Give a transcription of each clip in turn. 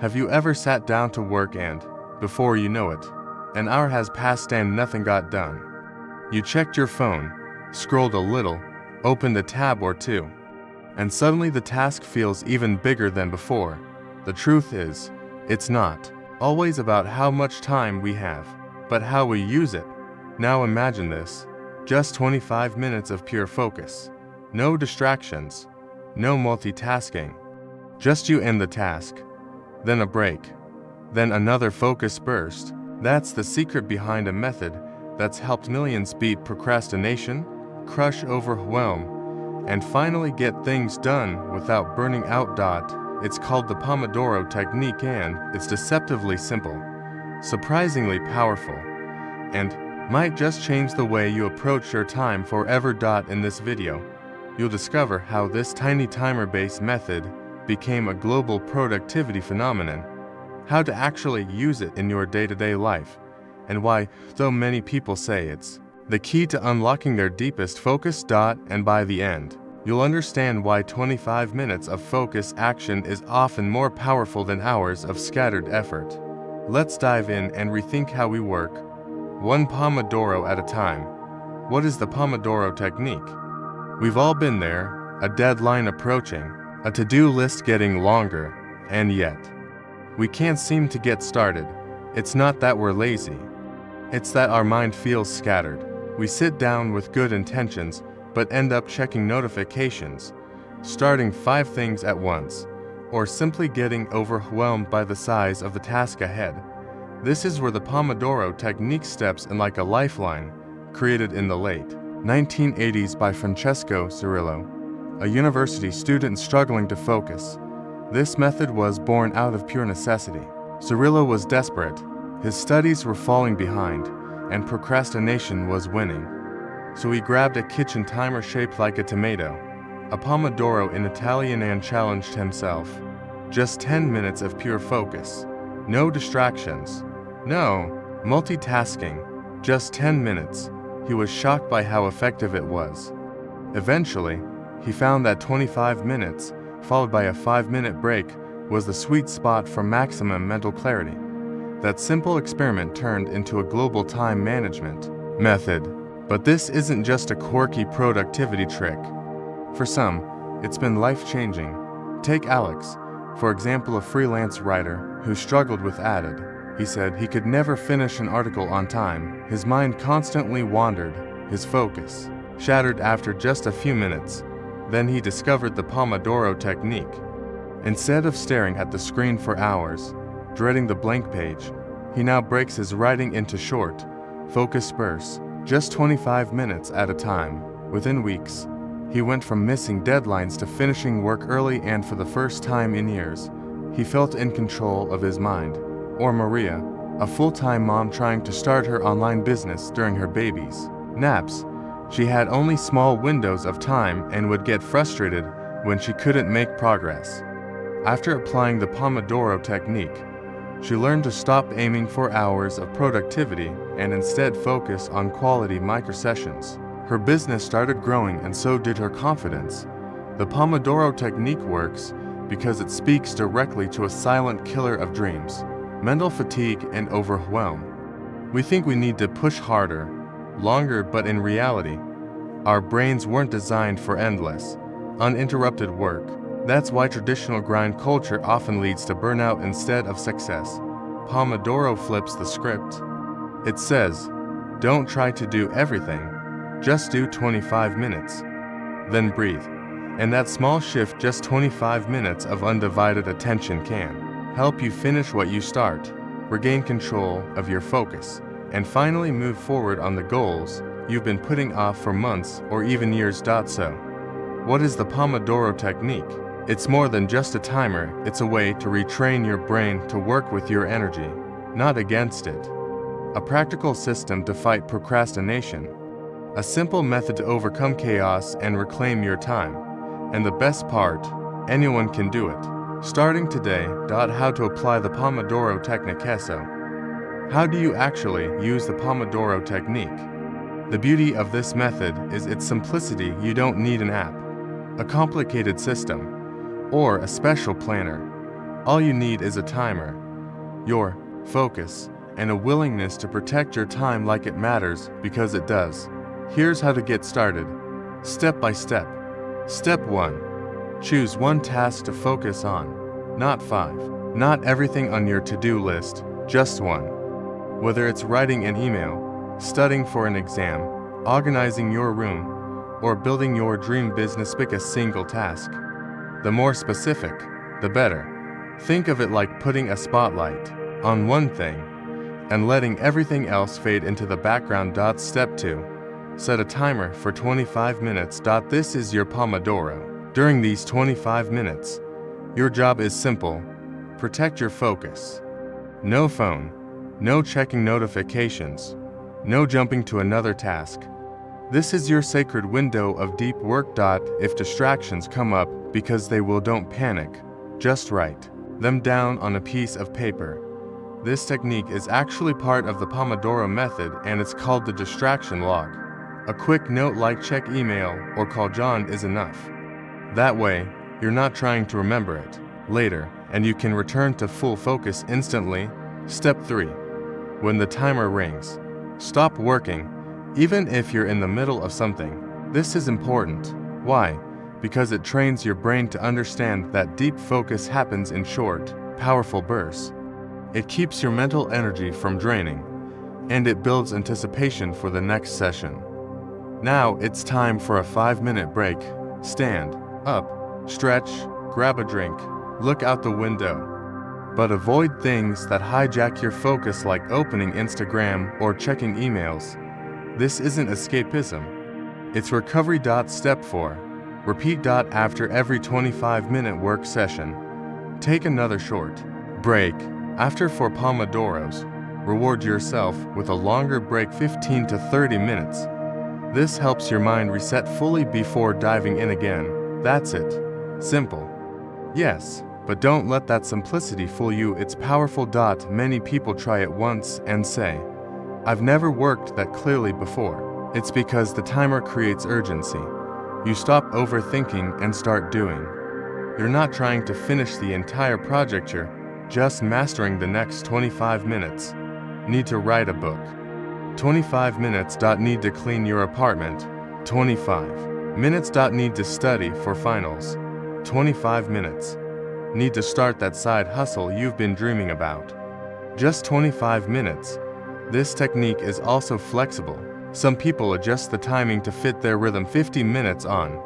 Have you ever sat down to work and, before you know it, an hour has passed and nothing got done? You checked your phone, scrolled a little, opened a tab or two, and suddenly the task feels even bigger than before. The truth is, it's not always about how much time we have, but how we use it. Now imagine this, just 25 minutes of pure focus. No distractions, no multitasking, just you and the task. Then a break, then another focus burst. That's the secret behind a method that's helped millions beat procrastination, crush overwhelm, and finally get things done without burning out. It's called the Pomodoro Technique, and it's deceptively simple, surprisingly powerful, and might just change the way you approach your time forever. In this video, you'll discover how this tiny timer-based method became a global productivity phenomenon, how to actually use it in your day-to-day life, and why so many people say it's the key to unlocking their deepest focus. And by the end, you'll understand why 25 minutes of focus action is often more powerful than hours of scattered effort. Let's dive in and rethink how we work, one Pomodoro at a time. What is the Pomodoro technique? We've all been there, a deadline approaching, a to-do list getting longer, and yet we can't seem to get started. It's not that we're lazy. It's that our mind feels scattered. We sit down with good intentions, but end up checking notifications, starting 5 things at once, or simply getting overwhelmed by the size of the task ahead. This is where the Pomodoro technique steps in like a lifeline, created in the late 1980s by Francesco Cirillo, a university student struggling to focus. This method was born out of pure necessity. Cirillo was desperate. His studies were falling behind, and procrastination was winning. So he grabbed a kitchen timer shaped like a tomato, a Pomodoro in Italian, and challenged himself. Just 10 minutes of pure focus. No distractions. No multitasking. Just 10 minutes. He was shocked by how effective it was. Eventually, he found that 25 minutes, followed by a 5-minute break, was the sweet spot for maximum mental clarity. That simple experiment turned into a global time management method. But this isn't just a quirky productivity trick. For some, it's been life-changing. Take Alex, for example, a freelance writer who struggled with added. He said he could never finish an article on time. His mind constantly wandered, his focus shattered after just a few minutes. Then he discovered the Pomodoro technique. Instead of staring at the screen for hours, dreading the blank page, he now breaks his writing into short, focused bursts, just 25 minutes at a time. Within weeks, he went from missing deadlines to finishing work early, and for the first time in years, he felt in control of his mind. Or Maria, a full-time mom trying to start her online business during her baby's naps. She had only small windows of time and would get frustrated when she couldn't make progress. After applying the Pomodoro technique, she learned to stop aiming for hours of productivity and instead focus on quality microsessions. Her business started growing, and so did her confidence. The Pomodoro technique works because it speaks directly to a silent killer of dreams, mental fatigue, and overwhelm. We think we need to push harder, longer, but in reality, our brains weren't designed for endless, uninterrupted work. That's why traditional grind culture often leads to burnout instead of success. Pomodoro flips the script. It says, don't try to do everything, just do 25 minutes. Then breathe. And that small shift, just 25 minutes of undivided attention, can help you finish what you start, regain control of your focus, and finally move forward on the goals you've been putting off for months or even years. So, what is the Pomodoro technique? It's more than just a timer. It's a way to retrain your brain to work with your energy, not against it. A practical system to fight procrastination. A simple method to overcome chaos and reclaim your time. And the best part, anyone can do it. Starting today. How to apply the Pomodoro technique. So, how do you actually use the Pomodoro technique? The beauty of this method is its simplicity. You don't need an app, a complicated system, or a special planner. All you need is a timer, your focus, and a willingness to protect your time like it matters, because it does. Here's how to get started. Step by step. Step 1. Choose one task to focus on, not 5. Not everything on your to-do list, just one. Whether it's writing an email, studying for an exam, organizing your room, or building your dream business, pick a single task. The more specific, the better. Think of it like putting a spotlight on one thing and letting everything else fade into the background. Step 2. Set a timer for 25 minutes. This is your Pomodoro. During these 25 minutes, your job is simple. Protect your focus. No phone, no checking notifications, no jumping to another task. This is your sacred window of deep work. If distractions come up, because they will, don't panic. Just write them down on a piece of paper. This technique is actually part of the Pomodoro method, and it's called the distraction log. A quick note like check email or call John is enough. That way, you're not trying to remember it later, and you can return to full focus instantly. Step 3. When the timer rings, stop working, even if you're in the middle of something. This is important. Why? Because it trains your brain to understand that deep focus happens in short, powerful bursts. It keeps your mental energy from draining, and it builds anticipation for the next session. Now it's time for a 5-minute break. Stand up, stretch, grab a drink, look out the window. But avoid things that hijack your focus, like opening Instagram or checking emails. This isn't escapism. It's recovery. Step 4. Repeat. After every 25-minute work session, take another short break. After 4 Pomodoros, reward yourself with a longer break, 15 to 30 minutes. This helps your mind reset fully before diving in again. That's it. Simple. Yes, but don't let that simplicity fool you. It's powerful. Many people try it once and say, "I've never worked that clearly before." It's because the timer creates urgency. You stop overthinking and start doing. You're not trying to finish the entire project, you're just mastering the next 25 minutes. Need to write a book. 25 minutes. Need to clean your apartment. 25 minutes. Need to study for finals. 25 minutes. Need to start that side hustle you've been dreaming about. Just 25 minutes. This technique is also flexible. Some people adjust the timing to fit their rhythm, 50 minutes on,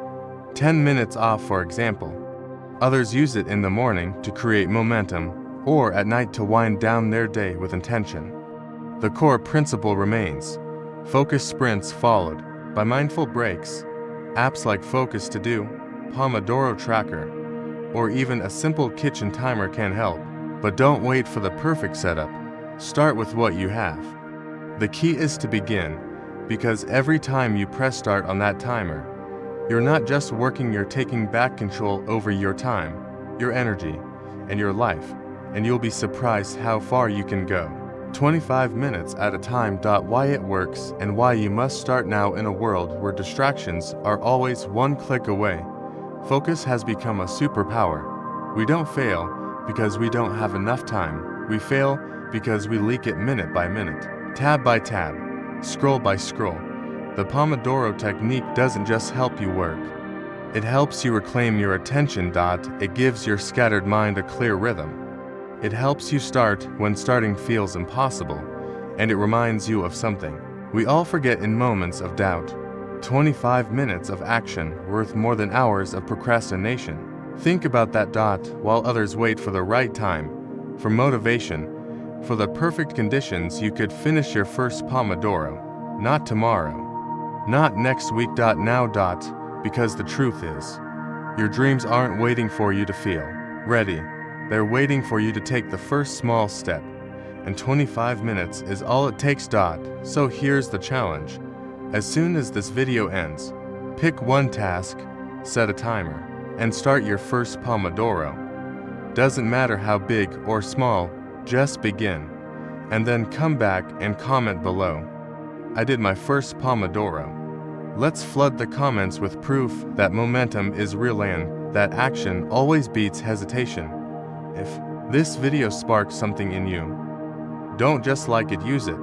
10 minutes off, for example. Others use it in the morning to create momentum, or at night to wind down their day with intention. The core principle remains: focus sprints followed by mindful breaks. Apps like Focus To Do, Pomodoro Tracker, or even a simple kitchen timer can help. But don't wait for the perfect setup. Start with what you have. The key is to begin, because every time you press start on that timer, you're not just working, you're taking back control over your time, your energy, and your life, and you'll be surprised how far you can go. 25 minutes at a time. Why it works and why you must start now. In a world where distractions are always one click away, focus has become a superpower. We don't fail because we don't have enough time. We fail because we leak it minute by minute, tab by tab, scroll by scroll. The Pomodoro technique doesn't just help you work. It helps you reclaim your attention. It gives your scattered mind a clear rhythm. It helps you start when starting feels impossible, and it reminds you of something we all forget in moments of doubt. 25 minutes of action worth more than hours of procrastination. Think about that. While others wait for the right time, for motivation, for the perfect conditions, you could finish your first Pomodoro. Not tomorrow, not next week. Now. Because the truth is, your dreams aren't waiting for you to feel ready. They're waiting for you to take the first small step, and 25 minutes is all it takes. So here's the challenge. As soon as this video ends, pick one task, set a timer, and start your first Pomodoro. Doesn't matter how big or small, just begin, and then come back and comment below. I did my first Pomodoro. Let's flood the comments with proof that momentum is real and that action always beats hesitation. If this video sparked something in you, don't just like it, use it.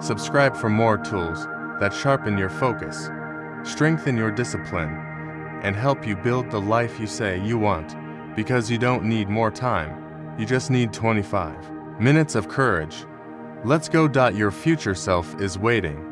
Subscribe for more tools that sharpen your focus, strengthen your discipline, and help you build the life you say you want, because you don't need more time, you just need 25 minutes of courage. Let's go. Your future self is waiting.